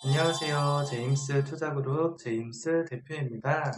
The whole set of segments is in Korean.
안녕하세요. 제임스 투자그룹 제임스 대표입니다.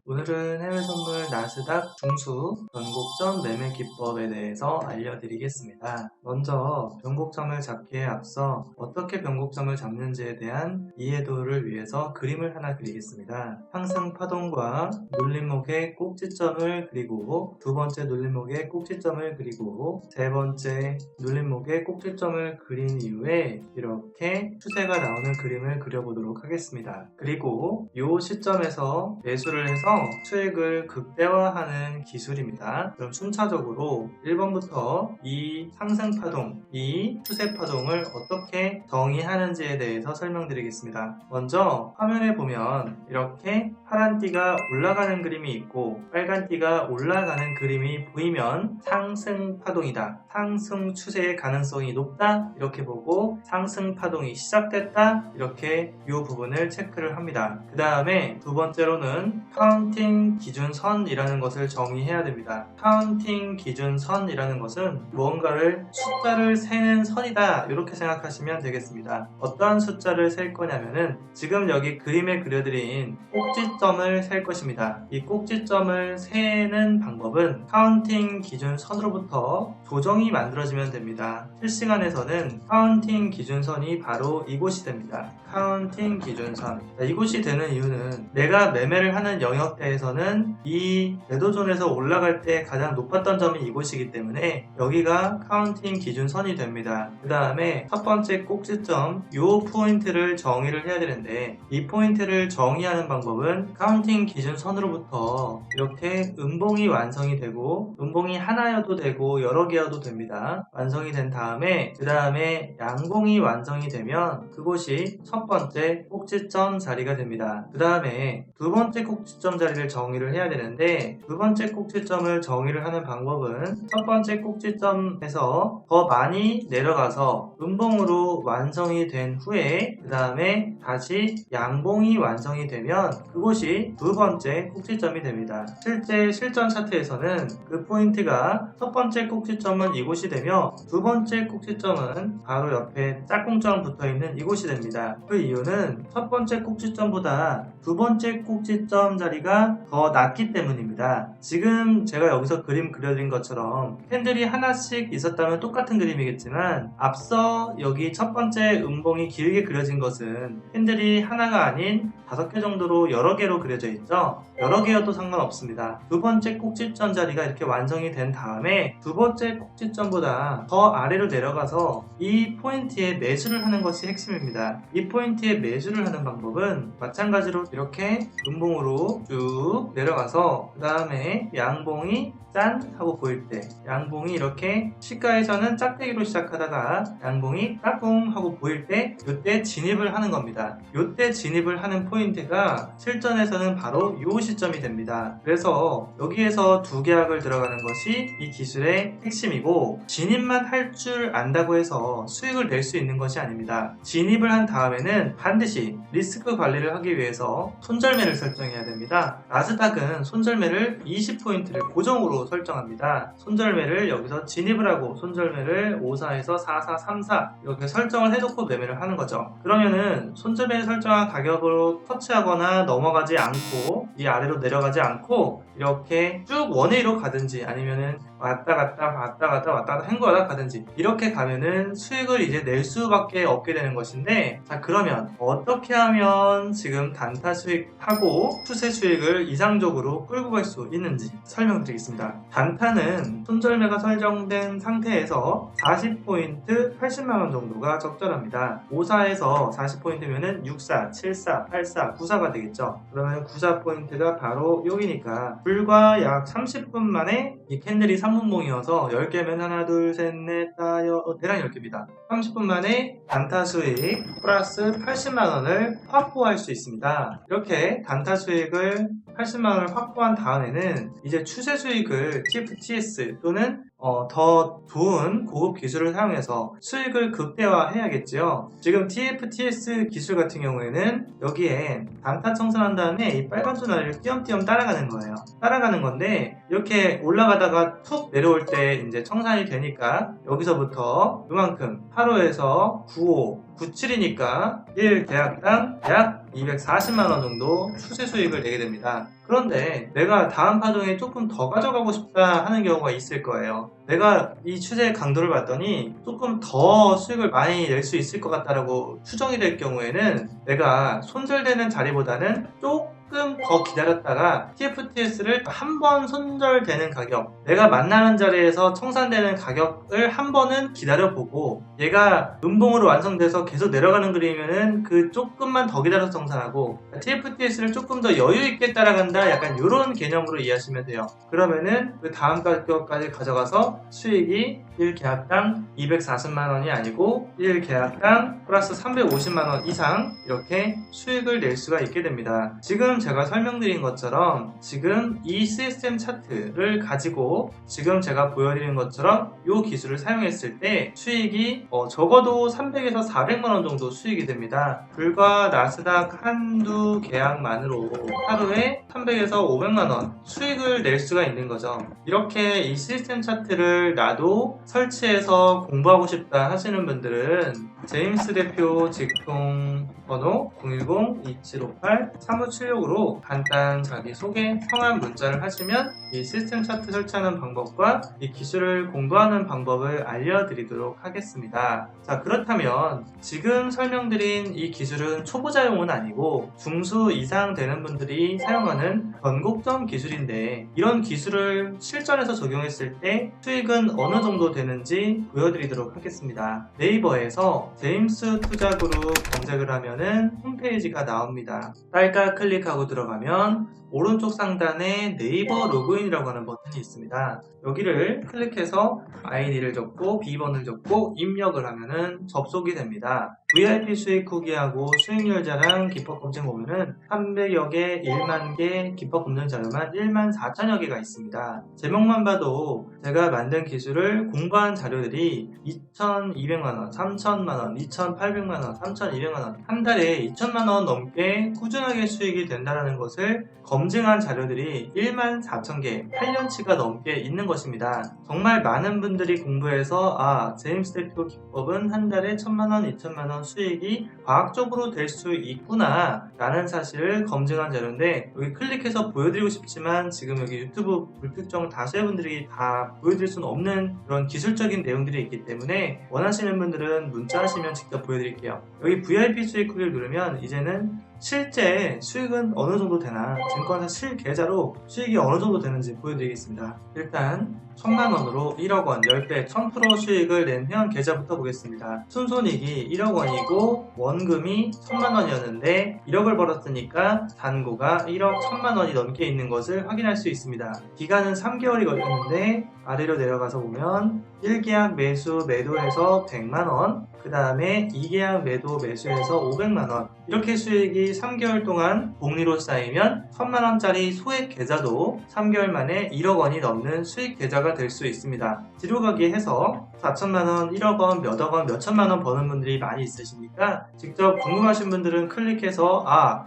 오늘은 해외 선물 나스닥 중수 변곡점 매매 기법에 대해서 알려드리겠습니다. 먼저 변곡점을 잡기에 앞서 어떻게 변곡점을 잡는지에 대한 이해도를 위해서 그림을 하나 그리겠습니다. 상승 파동과 눌림목의 꼭지점을 그리고 두 번째 눌림목의 꼭지점을 그리고 세 번째 눌림목의 꼭지점을 그린 이후에 이렇게 추세가 나오는 그림을 그려보도록 하겠습니다. 그리고 이 시점에서 매수를 해서 수익을 극대화하는 기술입니다. 그럼 순차적으로 1번부터 이 상승파동, 이 추세파동을 어떻게 정의하는지에 대해서 설명드리겠습니다. 먼저 화면에 보면 이렇게 파란 띠가 올라가는 그림이 있고 빨간 띠가 올라가는 그림이 보이면 상승파동이다. 상승 추세의 가능성이 높다. 이렇게 보고 상승파동이 시작됐다. 이렇게 이 부분을 체크를 합니다. 그 다음에 두 번째로는 카운팅 기준선이라는 것을 정의해야 됩니다. 카운팅 기준선이라는 것은 무언가를 숫자를 세는 선이다 이렇게 생각하시면 되겠습니다. 어떠한 숫자를 셀 거냐면은 지금 여기 그림에 그려드린 꼭지점을 셀 것입니다. 이 꼭지점을 세는 방법은 카운팅 기준선으로부터 조정이 만들어지면 됩니다. 실시간에서는 카운팅 기준선이 바로 이곳이 됩니다. 카운팅 기준선. 이곳이 되는 이유는 내가 매매를 하는 영역대에서는 이 매도존에서 올라갈 때 가장 높았던 점이 이곳이기 때문에 여기가 카운팅 기준선이 됩니다. 그 다음에 첫 번째 꼭지점 이 포인트를 정의를 해야 되는데 이 포인트를 정의하는 방법은 카운팅 기준선으로부터 이렇게 음봉이 완성이 되고 음봉이 하나여도 되고 여러 개여도 됩니다. 완성이 된 다음에 그 다음에 양봉이 완성이 되면 그곳이 첫 번째 꼭지점 자리가 됩니다. 그 다음에 두 번째 꼭지점 자리를 정의를 해야 되는데 두 번째 꼭지점을 정의를 하는 방법은 첫 번째 꼭지점에서 더 많이 내려가서 음봉으로 완성이 된 후에 그 다음에 다시 양봉이 완성이 되면 그곳이 두 번째 꼭지점이 됩니다. 실제 실전 차트에서는 그 포인트가 첫 번째 꼭지점은 이곳이 되며 두 번째 꼭지점은 바로 옆에 짝꿍점 붙어있는 이곳이 됩니다. 그 이유는 첫 번째 꼭지점보다 두 번째 꼭지점 자리가 더 낮기 때문입니다. 지금 제가 여기서 그림 그려드린 것처럼 캔들이 하나씩 있었다면 똑같은 그림이겠지만 앞서 여기 첫 번째 음봉이 길게 그려진 것은 캔들이 하나가 아닌 5개 정도로 여러 개로 그려져 있죠. 여러 개여도 상관없습니다. 두 번째 꼭지점 자리가 이렇게 완성이 된 다음에 두 번째 꼭지점보다 더 아래로 내려가서 이 포인트에 매수를 하는 것이 핵심입니다. 이 포인트에 매수를 하는 방법은 마찬가지로 이렇게 음봉으로 쭉 내려가서 그 다음에 양봉이 짠 하고 보일 때 양봉이 이렇게 시가에서는 짝대기로 시작하다가 양봉이 까꿍 하고 보일 때 이때 진입을 하는 겁니다. 이때 진입을 하는 포인트가 실전에서는 바로 이 시점이 됩니다. 그래서 여기에서 두 계약을 들어가는 것이 이 기술의 핵심이고 진입만 할 줄 안다고 해서 수익을 낼 수 있는 것이 아닙니다. 진입을 한 다음에는 반드시 리스크 관리를 하기 위해서 손절매를 설정해야 됩니다. 나스닥은 손절매를 20포인트를 고정으로 설정합니다. 손절매를 여기서 진입을 하고 손절매를 54에서 44, 34 이렇게 설정을 해놓고 매매를 하는 거죠. 그러면은 손절매를 설정한 가격으로 터치하거나 넘어가지 않고 이 아래로 내려가지 않고 이렇게 쭉 원웨이로 가든지 아니면은 왔다 갔다 헹궈다 가든지 이렇게 가면은 수익을 이제 낼 수밖에 없게 되는 것인데 자 그러면 어떻게 하면 지금 단타 수익하고 추세 수익을 이상적으로 끌고 갈 수 있는지 설명드리겠습니다. 단타는 손절매가 설정된 상태에서 40포인트 80만원 정도가 적절합니다. 54에서 40포인트면은 64, 74, 84, 94가 되겠죠. 그러면 94포인트가 바로 여기니까 불과 약 30분 만에 이 캔들이 3분봉이어서 10개면 하나 둘 셋 넷 대략 10개입니다. 30분 만에 단타 수익 플러스 80만원을 확보할 수 있습니다. 이렇게 단타 수익을 80만원을 확보한 다음에는 이제 추세 수익을 TFTS 또는 더 좋은 고급 기술을 사용해서 수익을 극대화해야겠지요. 지금 TFTS 기술 같은 경우에는 여기에 단타 청산한 다음에 이 빨간 줄알을 띄엄띄엄 따라가는 거예요. 따라가는 건데 이렇게 올라가다가 툭 내려올 때 이제 청산이 되니까 여기서부터 이만큼 8호에서 9호 97이니까 1계약당 약 240만원 정도 추세 수익을 내게 됩니다. 그런데 내가 다음 파동에 조금 더 가져가고 싶다 하는 경우가 있을 거예요. 내가 이 추세의 강도를 봤더니 조금 더 수익을 많이 낼 수 있을 것 같다라고 추정이 될 경우에는 내가 손절되는 자리보다는 조금 더 기다렸다가 TFTS를 한 번 손절되는 가격, 내가 만나는 자리에서 청산되는 가격을 한 번은 기다려보고 얘가 음봉으로 완성돼서 계속 내려가는 그림이면은 그 조금만 더 기다려서 청산하고 TFTS를 조금 더 여유 있게 따라간다, 약간 이런 개념으로 이해하시면 돼요. 그러면은 그 다음 가격까지 가져가서 수익이 1계약당 240만원이 아니고 1계약당 플러스 350만원 이상 이렇게 수익을 낼 수가 있게 됩니다. 지금 제가 설명드린 것처럼 지금 이 시스템 차트를 가지고 지금 제가 보여드린 것처럼 이 기술을 사용했을 때 수익이 적어도 300에서 400만원 정도 수익이 됩니다. 불과 나스닥 한두 계약만으로 하루에 300에서 500만원 수익을 낼 수가 있는 거죠. 이렇게 이 시스템 차트를 나도 설치해서 공부하고 싶다 하시는 분들은 제임스 대표 직통 번호 010-2758-3576으로 간단 자기소개 성함 문자를 하시면 이 시스템 차트 설치하는 방법과 이 기술을 공부하는 방법을 알려드리도록 하겠습니다. 자, 그렇다면 지금 설명드린 이 기술은 초보자용은 아니고 중수 이상 되는 분들이 사용하는 변곡점 기술인데 이런 기술을 실전에서 적용했을 때 수익은 어느 정도 되는지 보여드리도록 하겠습니다. 네이버에서 제임스 투자그룹 검색을 하면은 홈페이지가 나옵니다. 딸깍 클릭하고 들어가면 오른쪽 상단에 네이버 로그인이라고 하는 버튼이 있습니다. 여기를 클릭해서 아이디를 적고 비번을 적고 입력을 하면은 접속이 됩니다. VIP 수익 후기하고 수익률 자랑 기법 검증 보면은 300여 개, 1만 개 기법 검증 자료만 1만 4천여 개가 있습니다. 제목만 봐도 제가 만든 기술을 공부한 자료들이 2,200만원, 3,000만원, 2,800만원, 3,200만원, 한 달에 2,000만원 넘게 꾸준하게 수익이 된다는 것을 검증한 자료들이 1만 4천개, 8년치가 넘게 있는 것입니다. 정말 많은 분들이 공부해서 제임스 대표 기법은 한 달에 1,000만원, 2,000만원 수익이 과학적으로 될 수 있구나 라는 사실을 검증한 자료인데 여기 클릭해서 보여드리고 싶지만 지금 여기 유튜브 불특정 다수의 분들이 다 보여드릴 수는 없는 그런 기술적인 내용들이 있기 때문에 원하시는 분들은 문자 하시면 직접 보여드릴게요. 여기 VIP 수익 후기를 누르면 이제는 실제 수익은 어느 정도 되나 증권사 실계좌로 수익이 어느 정도 되는지 보여드리겠습니다. 일단 1,000만원으로 1억원 10배 1000% 수익을 낸 회원 계좌부터 보겠습니다. 순손익이 1억원이고 원금이 1,000만원이었는데 1억을 벌었으니까 잔고가 1억 1,000만원이 넘게 있는 것을 확인할 수 있습니다. 기간은 3개월이 걸렸는데 아래로 내려가서 보면 1계약 매수 매도해서 100만원, 그 다음에 2계약 매도 매수해서 500만원, 이렇게 수익이 3개월 동안 복리로 쌓이면 1,000만원짜리 소액 계좌도 3개월 만에 1억원이 넘는 수익 계좌가 될 수 있습니다. 뒤로 가기 해서 4천만원, 1억원, 몇억원, 몇천만원 버는 분들이 많이 있으시니까 직접 궁금하신 분들은 클릭해서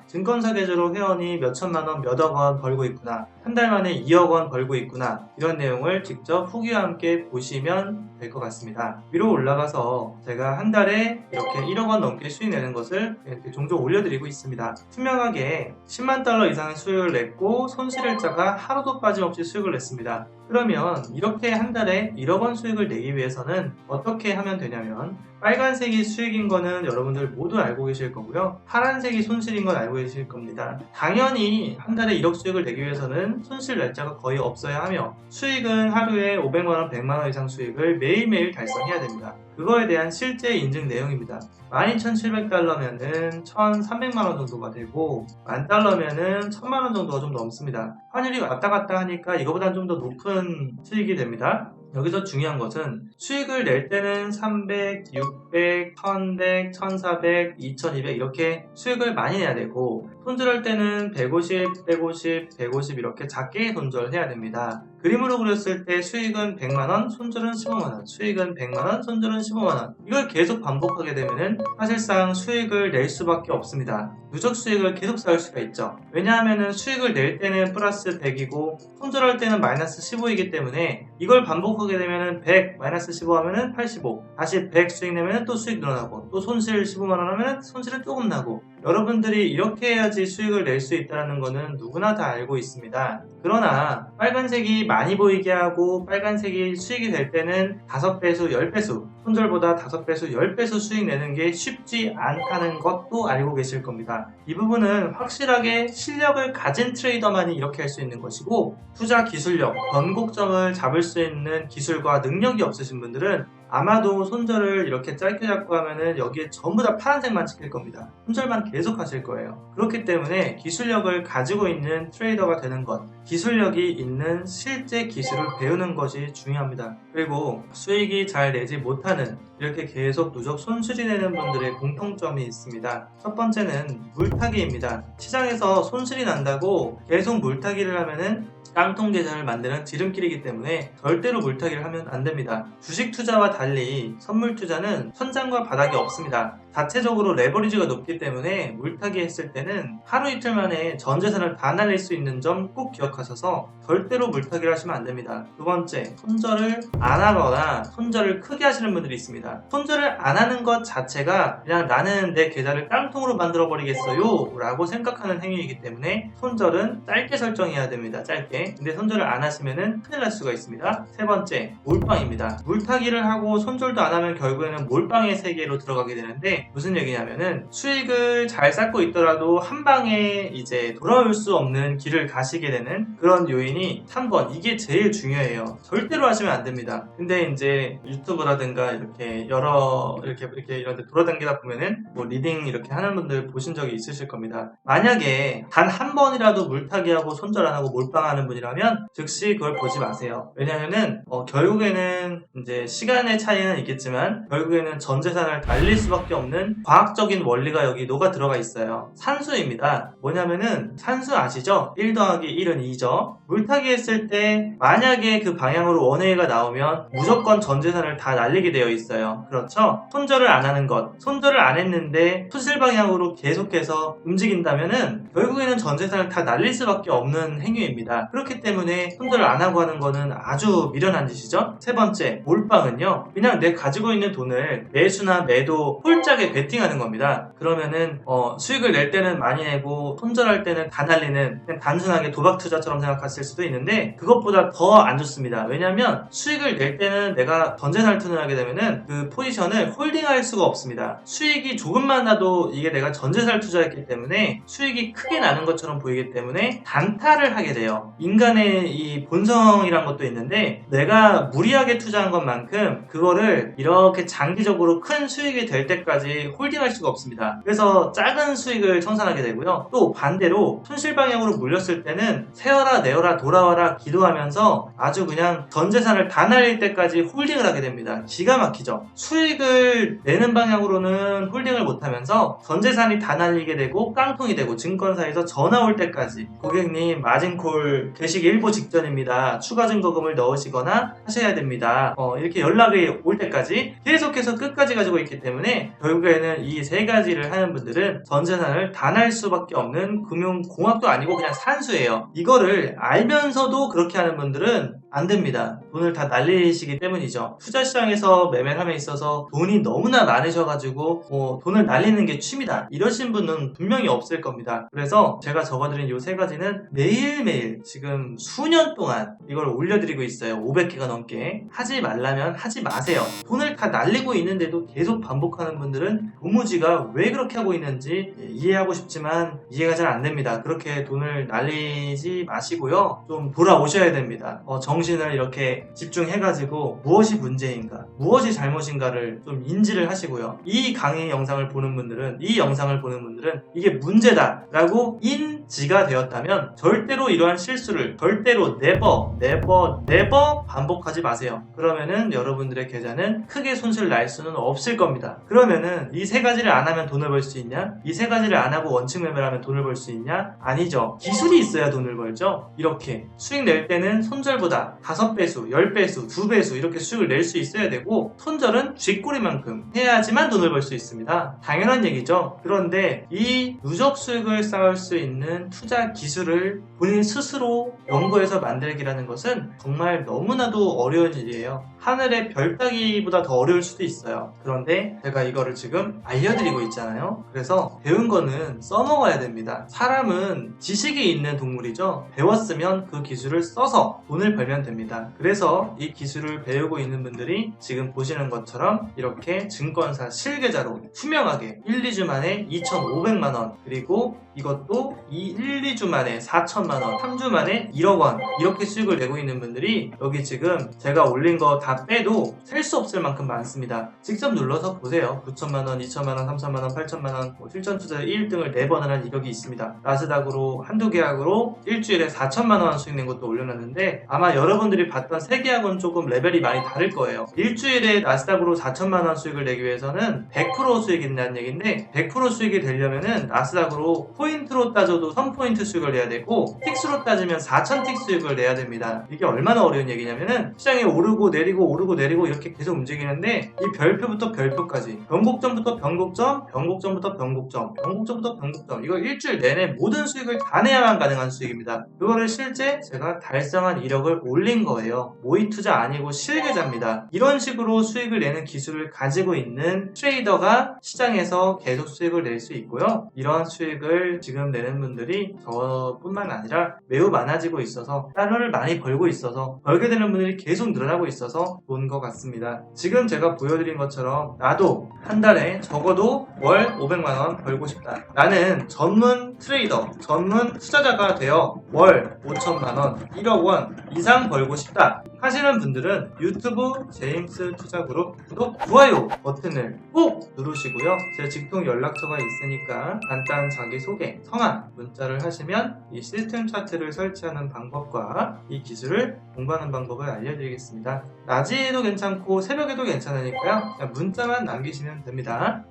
증권사 계좌로 회원이 몇천만원, 몇억원 벌고 있구나, 한 달 만에 2억원 벌고 있구나, 이런 내용을 직접 후기와 함께 보시면 될 것 같습니다. 위로 올라가서 제가 한 달에 이렇게 1억원 넘게 수익 내는 것을 이렇게 종종 올려드리고 있습니다. 투명하게 10만 달러 이상의 수익을 냈고 손실일자가 하루도 빠짐없이 수익을 냈습니다. 그러면 이렇게 한 달에 1억원 수익을 내기 위해서는 어떻게 하면 되냐면 빨간색이 수익인 거는 여러분들 모두 알고 계실 거고요. 파란색이 손실인 건 알고 계실 겁니다. 당연히 한 달에 1억 수익을 내기 위해서는 손실 날짜가 거의 없어야 하며 수익은 하루에 500만원, 100만원 이상 수익을 매일매일 달성해야 됩니다. 그거에 대한 실제 인증 내용입니다. 12,700달러면은 1,300만원 정도가 되고 10,000달러면은 1,000만원 정도가 좀 넘습니다. 환율이 왔다 갔다 하니까 이거보다는 좀 더 높은 수익이 됩니다. 여기서 중요한 것은 수익을 낼 때는 300, 600, 1100, 1400, 2200 이렇게 수익을 많이 내야 되고 손절할 때는 150, 150, 150 이렇게 작게 손절해야 됩니다. 그림으로 그렸을 때 수익은 100만원, 손절은 15만원, 수익은 100만원, 손절은 15만원. 이걸 계속 반복하게 되면은 사실상 수익을 낼 수밖에 없습니다. 누적 수익을 계속 쌓을 수가 있죠. 왜냐하면은 수익을 낼 때는 플러스 100이고 손절할 때는 마이너스 15이기 때문에 이걸 반복하게 되면은 100 마이너스 15 하면은 85, 다시 100 수익 내면은 또 수익 늘어나고, 또 손실 15만원 하면은 손실은 조금 나고, 여러분들이 이렇게 해야지 수익을 낼 수 있다는 것은 누구나 다 알고 있습니다. 그러나 빨간색이 많이 보이게 하고 빨간색이 수익이 될 때는 5배수, 10배수, 손절보다 5배수, 10배수 수익 내는 게 쉽지 않다는 것도 알고 계실 겁니다. 이 부분은 확실하게 실력을 가진 트레이더만이 이렇게 할 수 있는 것이고, 투자 기술력, 변곡점을 잡을 수 있는 기술과 능력이 없으신 분들은 아마도 손절을 이렇게 짧게 잡고 하면은 여기에 전부 다 파란색만 찍힐 겁니다. 손절만 계속 하실 거예요. 그렇기 때문에 기술력을 가지고 있는 트레이더가 되는 것, 기술력이 있는 실제 기술을 배우는 것이 중요합니다. 그리고 수익이 잘 내지 못하는, 이렇게 계속 누적 손실이 내는 분들의 공통점이 있습니다. 첫 번째는 물타기입니다. 시장에서 손실이 난다고 계속 물타기를 하면은 깡통 계산을 만드는 지름길이기 때문에 절대로 물타기를 하면 안 됩니다. 주식 투자와 달리 선물 투자는 천장과 바닥이 없습니다. 자체적으로 레버리지가 높기 때문에 물타기 했을 때는 하루 이틀 만에 전 재산을 다 날릴 수 있는 점 꼭 기억하셔서 절대로 물타기를 하시면 안 됩니다. 두 번째, 손절을 안 하거나 손절을 크게 하시는 분들이 있습니다. 손절을 안 하는 것 자체가 그냥 나는 내 계좌를 깡통으로 만들어 버리겠어요 라고 생각하는 행위이기 때문에 손절은 짧게 설정해야 됩니다. 짧게. 근데 손절을 안 하시면은 큰일 날 수가 있습니다. 세 번째, 몰빵입니다. 물타기를 하고 손절도 안 하면 결국에는 몰빵의 세계로 들어가게 되는데, 무슨 얘기냐면은 수익을 잘 쌓고 있더라도 한 방에 이제 돌아올 수 없는 길을 가시게 되는 그런 요인이 3번, 이게 제일 중요해요. 절대로 하시면 안 됩니다. 근데 이제 유튜브라든가 이렇게 이렇게 이런 데 돌아다니다 보면은 뭐 리딩 이렇게 하는 분들 보신 적이 있으실 겁니다. 만약에 단 한 번이라도 물타기하고 손절 안 하고 몰빵하는 분이라면 즉시 그걸 보지 마세요. 왜냐면은 결국에는 이제 시간의 차이는 있겠지만 결국에는 전 재산을 날릴 수밖에 없는 과학적인 원리가 여기 녹아 들어가 있어요. 산수입니다. 뭐냐면은 산수 아시죠? 1 더하기 1은 2죠. 물타기 했을 때 만약에 그 방향으로 원웨이가 나오면 무조건 전 재산을 다 날리게 되어 있어요. 그렇죠? 손절을 안 하는 것, 손절을 안 했는데 수실 방향으로 계속해서 움직인다면은 결국에는 전 재산을 다 날릴 수밖에 없는 행위입니다. 그렇기 때문에 손절을 안 하고 하는 거는 아주 미련한 짓이죠. 세 번째, 몰빵은요, 그냥 내 가지고 있는 돈을 매수나 매도 홀짝에 베팅하는 겁니다. 그러면은 수익을 낼 때는 많이 내고 손절할 때는 다 날리는, 그냥 단순하게 도박 투자처럼 생각하실 수도 있는데 그것보다 더 안 좋습니다. 왜냐면 수익을 낼 때는 내가 전재산을 투자하게 되면은 그 포지션을 홀딩할 수가 없습니다. 수익이 조금만 나도 이게 내가 전재산을 투자했기 때문에 수익이 크게 나는 것처럼 보이기 때문에 단타를 하게 돼요. 인간의 이 본성이란 것도 있는데 내가 무리하게 투자한 것만큼 그거를 이렇게 장기적으로 큰 수익이 될 때까지 홀딩할 수가 없습니다. 그래서 작은 수익을 청산하게 되고요. 또 반대로 손실 방향으로 몰렸을 때는 세어라 내어라 돌아와라 기도하면서 아주 그냥 전 재산을 다 날릴 때까지 홀딩을 하게 됩니다. 기가 막히죠. 수익을 내는 방향으로는 홀딩을 못하면서 전 재산이 다 날리게 되고 깡통이 되고 증권사에서 전화 올 때까지 고객님 마진콜 개식 일보 직전입니다. 추가 증거금을 넣으시거나 하셔야 됩니다. 이렇게 연락이 올 때까지 계속해서 끝까지 가지고 있기 때문에 결국에는 이 세 가지를 하는 분들은 전 재산을 다 날 수밖에 없는 금융공학도 아니고 그냥 산수예요. 이거를 알면서도 그렇게 하는 분들은 안 됩니다. 돈을 다 날리시기 때문이죠. 투자시장에서 매매를 함에 있어서 돈이 너무나 많으셔가지고 돈을 날리는 게 취미다 이러신 분은 분명히 없을 겁니다. 그래서 제가 적어드린 이 세 가지는 매일매일 지금 수년 동안 이걸 올려드리고 있어요. 500개가 넘게. 하지 말라면 하지 마세요. 돈을 다 날리고 있는데도 계속 반복하는 분들은 도무지가 왜 그렇게 하고 있는지 이해하고 싶지만 이해가 잘 안 됩니다. 그렇게 돈을 날리지 마시고요. 좀 돌아오셔야 됩니다. 정신을 이렇게 집중해가지고 무엇이 문제인가, 무엇이 잘못인가를 좀 인지를 하시고요. 이 강의 영상을 보는 분들은, 이 영상을 보는 분들은 이게 문제다라고 인지가 되었다면 절대로 이러한 실수를 절대로 never 반복하지 마세요. 그러면은 여러분들의 계좌는 크게 손실 날 수는 없을 겁니다. 그러면은 이 세 가지를 안 하면 돈을 벌 수 있냐? 이 세 가지를 안 하고 원칙 매매를 하면 돈을 벌 수 있냐? 아니죠. 기술이 있어야 돈을 벌죠. 이렇게 수익 낼 때는 손절보다 5배수, 10배수, 2배수 이렇게 수익을 낼 수 있어야 되고, 손절은 쥐꼬리만큼 해야지만 돈을 벌 수 있습니다. 당연한 얘기죠. 그런데 이 누적 수익을 쌓을 수 있는 투자 기술을 본인 스스로 연구해서 만들기라는 것은 정말 너무나도 어려운 일이에요. 하늘의 별 따기보다 더 어려울 수도 있어요. 그런데 제가 이거를 지금 알려드리고 있잖아요. 그래서 배운 거는 써먹어야 됩니다. 사람은 지식이 있는 동물이죠. 배웠으면 그 기술을 써서 돈을 벌면 됩니다. 그래서 이 기술을 배우고 있는 분들이 지금 보시는 것처럼 이렇게 증권사 실계좌로 투명하게 1, 2주 만에 2,500만원, 그리고 이것도 1, 2주 만에 4천만원, 3주 만에 1억원 이렇게 수익을 내고 있는 분들이 여기 지금 제가 올린 거 다 빼도 셀 수 없을 만큼 많습니다. 직접 눌러서 보세요. 9천만원, 2천만원, 3천만원, 8천만원, 실전 투자 1등을 4번을 한 이력이 있습니다. 나스닥으로 한두 계약으로 일주일에 4천만원 수익 낸 것도 올려놨는데, 아마 여러분들이 봤던 세 계약은 조금 레벨이 많이 다를 거예요. 일주일에 나스닥으로 4천만원 수익을 내기 위해서는 100% 수익이 된다는 얘기인데, 100% 수익이 되려면은 나스닥으로 포인트로 따져도 1000포인트 수익을 내야 되고, 틱스로 따지면 4000틱 수익을 내야 됩니다. 이게 얼마나 어려운 얘기냐면은 시장이 오르고 내리고 오르고 내리고 이렇게 계속 움직이는데, 이 별표부터 별표까지, 변곡점부터 변곡점, 변곡점부터 변곡점, 변곡점부터 변곡점, 이거 일주일 내내 모든 수익을 다 내야만 가능한 수익입니다. 그거를 실제 제가 달성한 이력을 올린 거예요. 모의 투자 아니고 실계좌입니다. 이런 식으로 수익을 내는 기술을 가지고 있는 트레이더가 시장에서 계속 수익을 낼 수 있고요. 이런 수익을 지금 내는 분들이 저뿐만 아니라 매우 많아지고 있어서, 달러를 많이 벌고 있어서, 벌게 되는 분들이 계속 늘어나고 있어서 본 것 같습니다. 지금 제가 보여드린 것처럼 나도 한 달에 적어도 월 500만원 벌고 싶다, 나는 전문 트레이더, 전문 투자자가 되어 월 5천만원, 1억원 이상 벌고 싶다 하시는 분들은 유튜브 제임스 투자그룹 구독, 좋아요 버튼을 꼭 누르시고요. 제 직통 연락처가 있으니까 간단 자기소개, 성함, 문자를 하시면 이 시스템 차트를 설치하는 방법과 이 기술을 공부하는 방법을 알려드리겠습니다. 낮에도 괜찮고 새벽에도 괜찮으니까요. 그냥 문자만 남기시면 됩니다.